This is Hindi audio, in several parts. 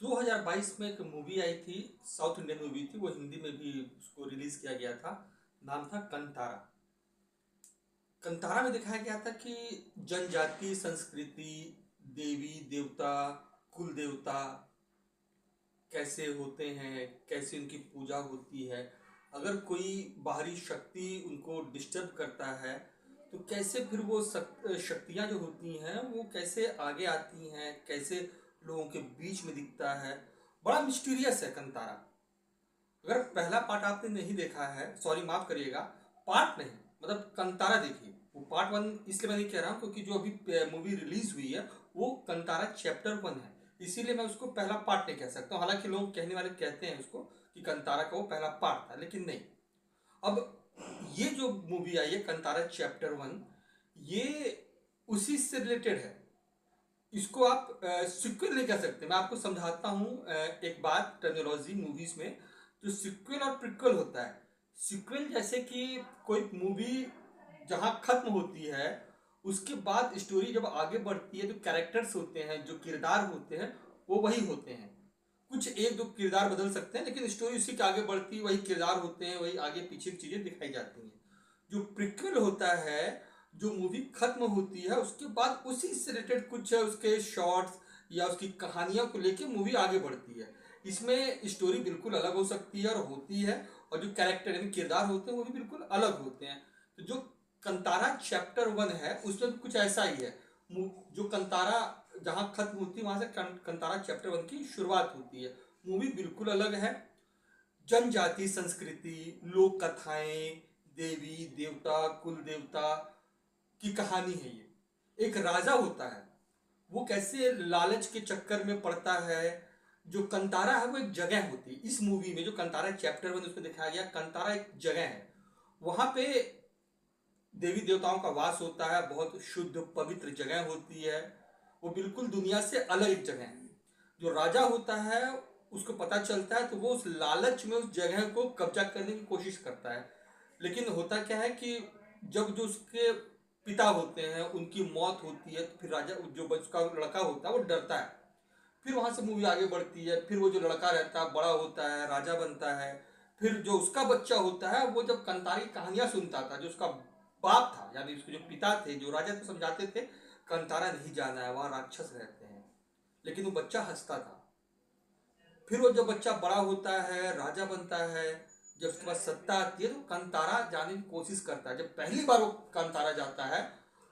2022 में एक मूवी आई थी। साउथ इंडियन मूवी थी, वो हिंदी में भी उसको रिलीज किया गया था। नाम था कंतारा। कंतारा में दिखाया गया था कि जनजाति संस्कृति, देवी देवता, कुल देवता कैसे होते हैं, कैसे उनकी पूजा होती है। अगर कोई बाहरी शक्ति उनको डिस्टर्ब करता है तो कैसे फिर वो शक्तियाँ जो होती हैं वो कैसे आगे आती हैं, कैसे लोगों के बीच में दिखता है। बड़ा मिस्टीरियस है कंतारा। अगर पहला पार्ट आपने नहीं देखा है, सॉरी माफ करिएगा, पार्ट नहीं, मतलब कंतारा देखिए। वो पार्ट वन इसलिए मैं नहीं कह रहा हूँ क्योंकि जो अभी मूवी रिलीज हुई है वो कंतारा चैप्टर वन है, इसीलिए मैं उसको पहला पार्ट नहीं कह सकता हूँ। हालांकि लोग कहने वाले कहते हैं उसको कि कंतारा का वो पहला पार्ट था, लेकिन नहीं। अब ये जो मूवी आई है कंतारा चैप्टर वन, ये उसी से रिलेटेड है। इसको आप सिक्वल नहीं कह सकते। मैं आपको समझाता हूँ एक बात टर्मिनोलॉजी मूवीज में। जो सिक्वल और प्रिक्वल होता है, सिक्वल जैसे कि कोई मूवी जहाँ खत्म होती है उसके बाद स्टोरी जब आगे बढ़ती है तो कैरेक्टर्स होते हैं, जो किरदार होते हैं वो वही होते हैं। कुछ एक दो किरदार बदल सकते हैं लेकिन स्टोरी उसी के आगे बढ़ती है, वही किरदार होते हैं, वही आगे पीछे की चीजें दिखाई जाती हैं। जो प्रिक्वल होता है, जो मूवी खत्म होती है उसके बाद उसी से रिलेटेड कुछ उसके शॉर्ट्स या उसकी कहानियों को लेके मूवी आगे बढ़ती है। इसमें स्टोरी बिल्कुल अलग हो सकती है और होती है, और जो कैरेक्टर यानी किरदार होते हैं वो भी बिल्कुल अलग होते हैं। तो जो कंतारा चैप्टर वन है उसमें भी कुछ ऐसा ही है। जो कंतारा जहाँ खत्म होती है वहां से कंतारा चैप्टर वन की शुरुआत होती है। मूवी बिल्कुल अलग है। जनजाति संस्कृति, लोक कथाएं, देवी देवता, कुल देवता की कहानी है ये। एक राजा होता है, वो कैसे लालच के चक्कर में पड़ता है। जो कंतारा है वो एक जगह होती है। इस मूवी में जो कंतारा चैप्टर वन उसमें दिखाया गया, कंतारा एक जगह है। वहां पे देवी देवताओं का वास होता है, बहुत शुद्ध पवित्र जगह होती है। वो बिल्कुल दुनिया से अलग एक जगह है। जो राजा होता है उसको पता चलता है तो वो उस लालच में उस जगह को कब्जा करने की कोशिश करता है। लेकिन होता क्या है कि जब जो उसके पिता होते हैं उनकी मौत होती है तो फिर राजा जो उसका लड़का होता है वो डरता है। फिर वहां से मूवी आगे बढ़ती है। फिर वो जो लड़का रहता है बड़ा होता है, राजा बनता है। फिर जो उसका बच्चा होता है वो जब कंतारी की कहानियां सुनता था, जो उसका बाप था यानी उसके जो पिता थे, जो राजा थे, समझाते थे कंतारा नहीं जाना है, वहां राक्षस रहते हैं। लेकिन वो बच्चा हंसता था। फिर वो जब बच्चा बड़ा होता है, राजा बनता है, जब उसके पास सत्ता आती है तो कंतारा जाने की कोशिश करता है। जब पहली बार वो कंतारा जाता है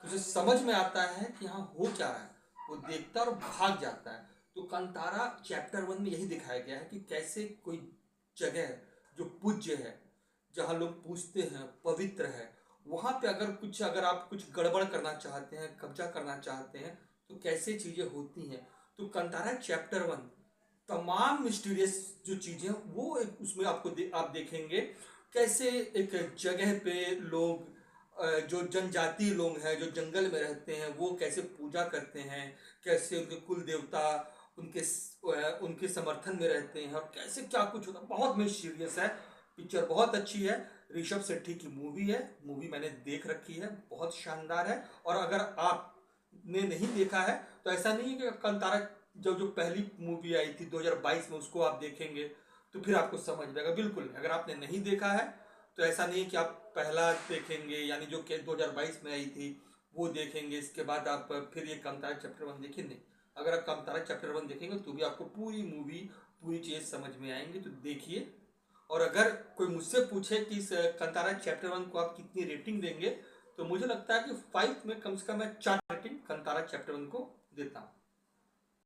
तो उसे समझ में आता है कि यहाँ हो क्या रहा है। वो देखता है और भाग जाता है। तो कंतारा चैप्टर वन में यही दिखाया गया है कि कैसे कोई जगह जो पूज्य है, जहाँ लोग पूजते हैं, पवित्र है, वहां पे अगर आप कुछ गड़बड़ करना चाहते हैं, कब्जा करना चाहते हैं तो कैसे चीजें होती हैं। तो कंतारा चैप्टर वन तमाम मिस्टीरियस जो चीजें वो उसमें आप देखेंगे। कैसे एक जगह पे लोग जो जनजाति लोग हैं, जो जंगल में रहते हैं, वो कैसे पूजा करते हैं, कैसे उनके कुल देवता उनके समर्थन में रहते हैं, और कैसे क्या कुछ होता है। बहुत मिस्टीरियस है। पिक्चर बहुत अच्छी है। ऋषभ शेट्टी की मूवी है। मूवी मैंने देख रखी है, बहुत शानदार है। और अगर आपने नहीं देखा है तो ऐसा नहीं है कि कंतारा जो पहली मूवी आई थी 2022 में उसको आप देखेंगे तो फिर आपको समझ में आएगा। बिल्कुल अगर आपने नहीं देखा है तो ऐसा नहीं है कि आप पहला देखेंगे यानी जो कि 2022 में आई थी वो देखेंगे, इसके बाद आप फिर ये कांतारा चैप्टर वन देखें। नहीं, अगर आप कांतारा चैप्टर वन देखेंगे तो भी आपको पूरी मूवी, पूरी चीज़ समझ में आएंगी। तो देखिए। और अगर कोई मुझसे पूछे कि इस कांतारा चैप्टर वन को आप कितनी रेटिंग देंगे तो मुझे लगता है कि 5 में कम से कम मैं 4 रेटिंग कांतारा चैप्टर वन को देता हूँ।